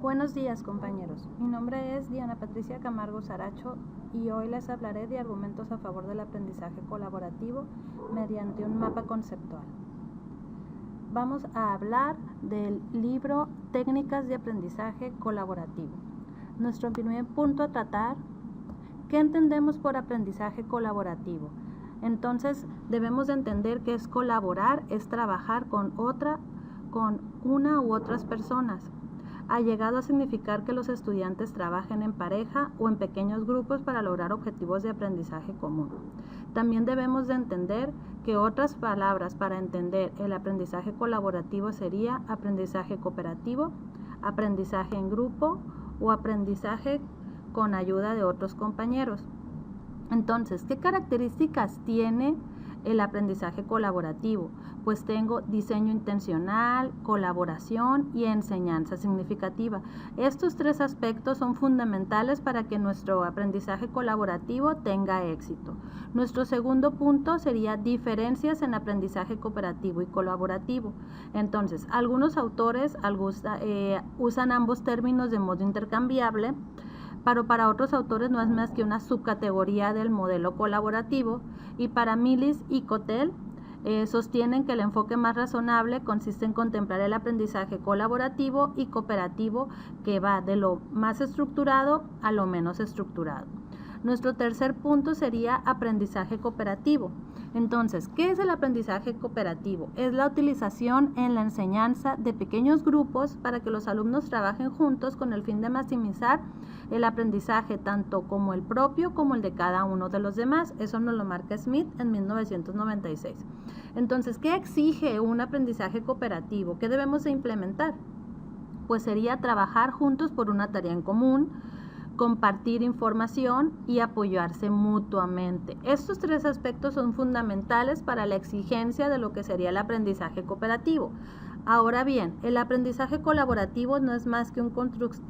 Buenos días, compañeros. Mi nombre es Diana Patricia Camargo Saracho y hoy les hablaré de argumentos a favor del aprendizaje colaborativo mediante un mapa conceptual. Vamos a hablar del libro Técnicas de Aprendizaje Colaborativo. Nuestro primer punto a tratar, ¿qué entendemos por aprendizaje colaborativo? Entonces, debemos de entender que es colaborar, es trabajar con una u otras personas. Ha llegado a significar que los estudiantes trabajen en pareja o en pequeños grupos para lograr objetivos de aprendizaje común. También debemos de entender que otras palabras para entender el aprendizaje colaborativo sería aprendizaje cooperativo, aprendizaje en grupo o aprendizaje con ayuda de otros compañeros. Entonces, ¿qué características tiene el aprendizaje colaborativo? Pues tengo diseño intencional, colaboración y enseñanza significativa. Estos tres aspectos son fundamentales para que nuestro aprendizaje colaborativo tenga éxito. Nuestro segundo punto sería diferencias en aprendizaje cooperativo y colaborativo. Entonces, algunos autores usan ambos términos de modo intercambiable, pero para otros autores no es más que una subcategoría del modelo colaborativo, y para Millis y Cotell sostienen que el enfoque más razonable consiste en contemplar el aprendizaje colaborativo y cooperativo, que va de lo más estructurado a lo menos estructurado. Nuestro tercer punto sería aprendizaje cooperativo. Entonces, ¿qué es el aprendizaje cooperativo? Es la utilización en la enseñanza de pequeños grupos para que los alumnos trabajen juntos con el fin de maximizar el aprendizaje, tanto como el propio como el de cada uno de los demás. Eso nos lo marca Smith en 1996. Entonces, ¿qué exige un aprendizaje cooperativo? ¿Qué debemos de implementar? Pues sería trabajar juntos por una tarea en común, compartir información y apoyarse mutuamente. Estos tres aspectos son fundamentales para la exigencia de lo que sería el aprendizaje cooperativo. Ahora bien, el aprendizaje colaborativo no es más que un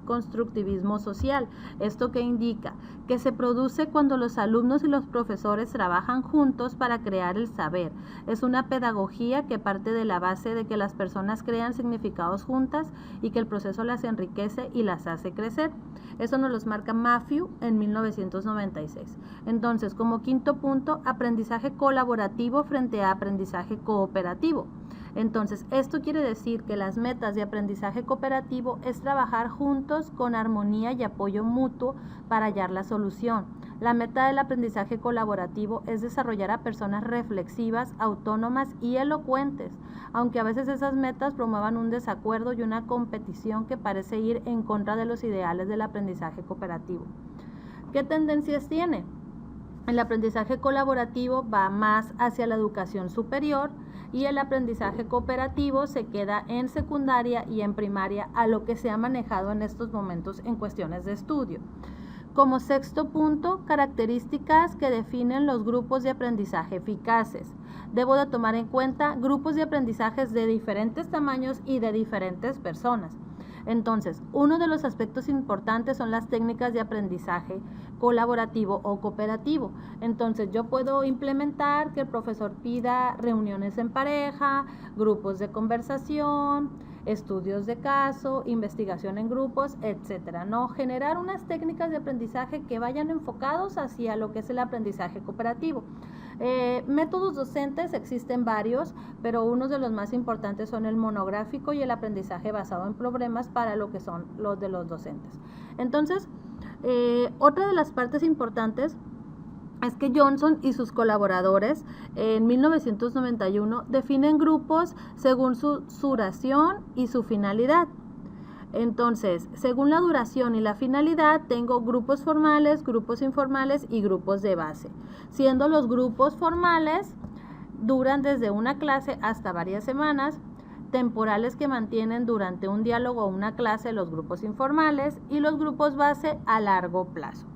constructivismo social. ¿Esto qué indica? Que se produce cuando los alumnos y los profesores trabajan juntos para crear el saber. Es una pedagogía que parte de la base de que las personas crean significados juntas y que el proceso las enriquece y las hace crecer. Eso nos los marca Matthew en 1996. Entonces, como quinto punto, aprendizaje colaborativo frente a aprendizaje cooperativo. Entonces, esto quiere decir que las metas de aprendizaje cooperativo es trabajar juntos con armonía y apoyo mutuo para hallar la solución. La meta del aprendizaje colaborativo es desarrollar a personas reflexivas, autónomas y elocuentes, aunque a veces esas metas promuevan un desacuerdo y una competición que parece ir en contra de los ideales del aprendizaje cooperativo. ¿Qué tendencias tiene? El aprendizaje colaborativo va más hacia la educación superior y el aprendizaje cooperativo se queda en secundaria y en primaria, a lo que se ha manejado en estos momentos en cuestiones de estudio. Como sexto punto, características que definen los grupos de aprendizaje eficaces. Debo de tomar en cuenta grupos de aprendizajes de diferentes tamaños y de diferentes personas. Entonces, uno de los aspectos importantes son las técnicas de aprendizaje colaborativo o cooperativo. Entonces, yo puedo implementar que el profesor pida reuniones en pareja, grupos de conversación, estudios de caso, investigación en grupos, etcétera, ¿no? Generar unas técnicas de aprendizaje que vayan enfocados hacia lo que es el aprendizaje cooperativo. Métodos docentes existen varios, pero unos de los más importantes son el monográfico y el aprendizaje basado en problemas para lo que son los de los docentes. Entonces, otra de las partes importantes es que Johnson y sus colaboradores en 1991 definen grupos según su duración y su finalidad. Entonces, según la duración y la finalidad, tengo grupos formales, grupos informales y grupos de base. Siendo los grupos formales, duran desde una clase hasta varias semanas, temporales que mantienen durante un diálogo o una clase los grupos informales y los grupos base a largo plazo.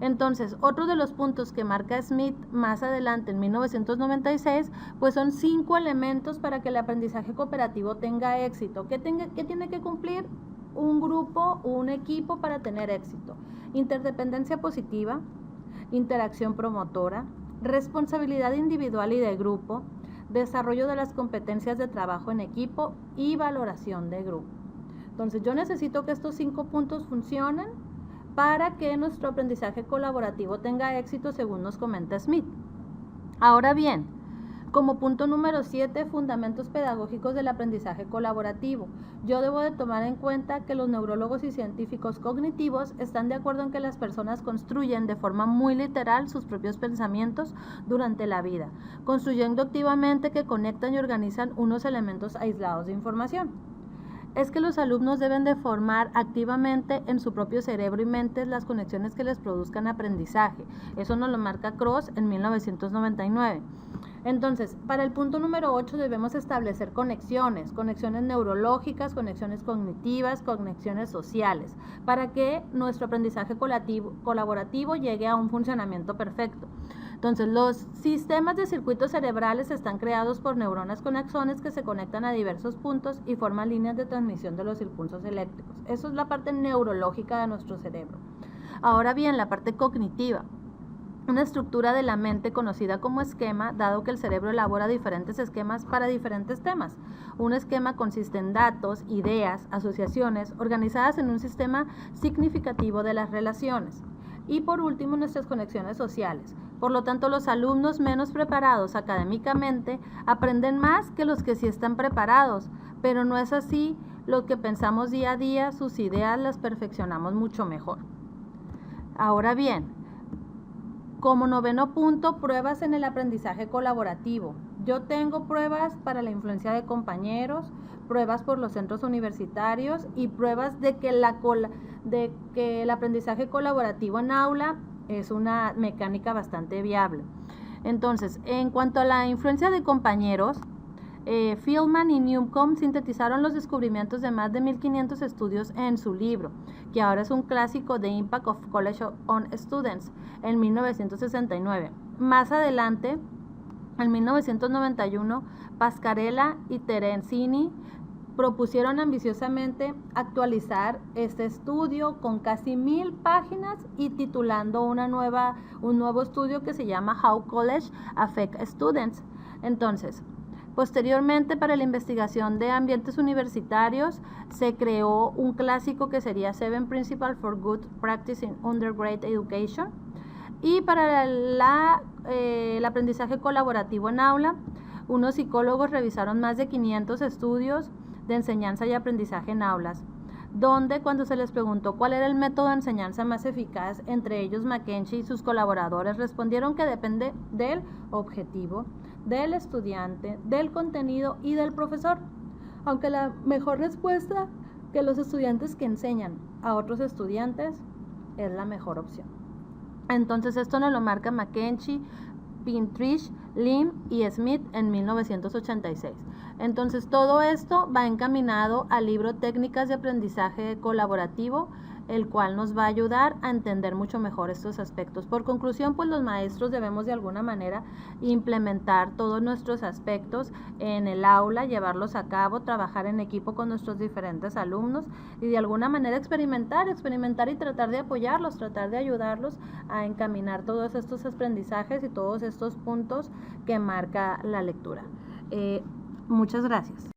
Entonces, otro de los puntos que marca Smith más adelante en 1996, pues son 5 elementos para que el aprendizaje cooperativo tenga éxito. ¿Qué tiene que cumplir un grupo o un equipo para tener éxito? Interdependencia positiva, interacción promotora, responsabilidad individual y de grupo, desarrollo de las competencias de trabajo en equipo y valoración de grupo. Entonces, yo necesito que estos 5 puntos funcionen para que nuestro aprendizaje colaborativo tenga éxito, según nos comenta Smith. Ahora bien, como punto número 7, fundamentos pedagógicos del aprendizaje colaborativo. Yo debo de tomar en cuenta que los neurólogos y científicos cognitivos están de acuerdo en que las personas construyen de forma muy literal sus propios pensamientos durante la vida, construyendo activamente que conectan y organizan unos elementos aislados de información. Es que los alumnos deben de formar activamente en su propio cerebro y mente las conexiones que les produzcan aprendizaje. Eso nos lo marca Cross en 1999. Entonces, para el punto número 8 debemos establecer conexiones neurológicas, conexiones cognitivas, conexiones sociales, para que nuestro aprendizaje colaborativo llegue a un funcionamiento perfecto. Entonces, los sistemas de circuitos cerebrales están creados por neuronas con axones que se conectan a diversos puntos y forman líneas de transmisión de los impulsos eléctricos. Eso es la parte neurológica de nuestro cerebro. Ahora bien, la parte cognitiva. Una estructura de la mente conocida como esquema, dado que el cerebro elabora diferentes esquemas para diferentes temas. Un esquema consiste en datos, ideas, asociaciones, organizadas en un sistema significativo de las relaciones. Y por último, nuestras conexiones sociales. Por lo tanto, los alumnos menos preparados académicamente aprenden más que los que sí están preparados, pero no es así. Lo que pensamos día a día, sus ideas las perfeccionamos mucho mejor. Ahora bien, como 9º punto, pruebas en el aprendizaje colaborativo. Yo tengo pruebas para la influencia de compañeros, pruebas por los centros universitarios y pruebas de que el aprendizaje colaborativo en aula es una mecánica bastante viable. Entonces, en cuanto a la influencia de compañeros, Feldman y Newcomb sintetizaron los descubrimientos de más de 1500 estudios en su libro, que ahora es un clásico, The Impact of College on Students, en 1969. Más adelante, en 1991, Pascarella y Terenzini propusieron ambiciosamente actualizar este estudio con casi 1000 páginas y titulando un nuevo estudio que se llama How College Affect Students. Entonces, posteriormente, para la investigación de ambientes universitarios, se creó un clásico que sería 7 Principles for Good Practice in Undergraduate Education. Y para el aprendizaje colaborativo en aula, unos psicólogos revisaron más de 500 estudios de enseñanza y aprendizaje en aulas, donde cuando se les preguntó cuál era el método de enseñanza más eficaz, entre ellos McKenzie y sus colaboradores respondieron que depende del objetivo, del estudiante, del contenido y del profesor, aunque la mejor respuesta que los estudiantes que enseñan a otros estudiantes es la mejor opción. Entonces esto nos lo marca McKenzie, Pintrish, Lim y Smith en 1986. Entonces todo esto va encaminado al libro Técnicas de Aprendizaje Colaborativo, el cual nos va a ayudar a entender mucho mejor estos aspectos. Por conclusión, pues los maestros debemos de alguna manera implementar todos nuestros aspectos en el aula, llevarlos a cabo, trabajar en equipo con nuestros diferentes alumnos y de alguna manera experimentar y tratar de apoyarlos, tratar de ayudarlos a encaminar todos estos aprendizajes y todos estos puntos que marca la lectura. Muchas gracias.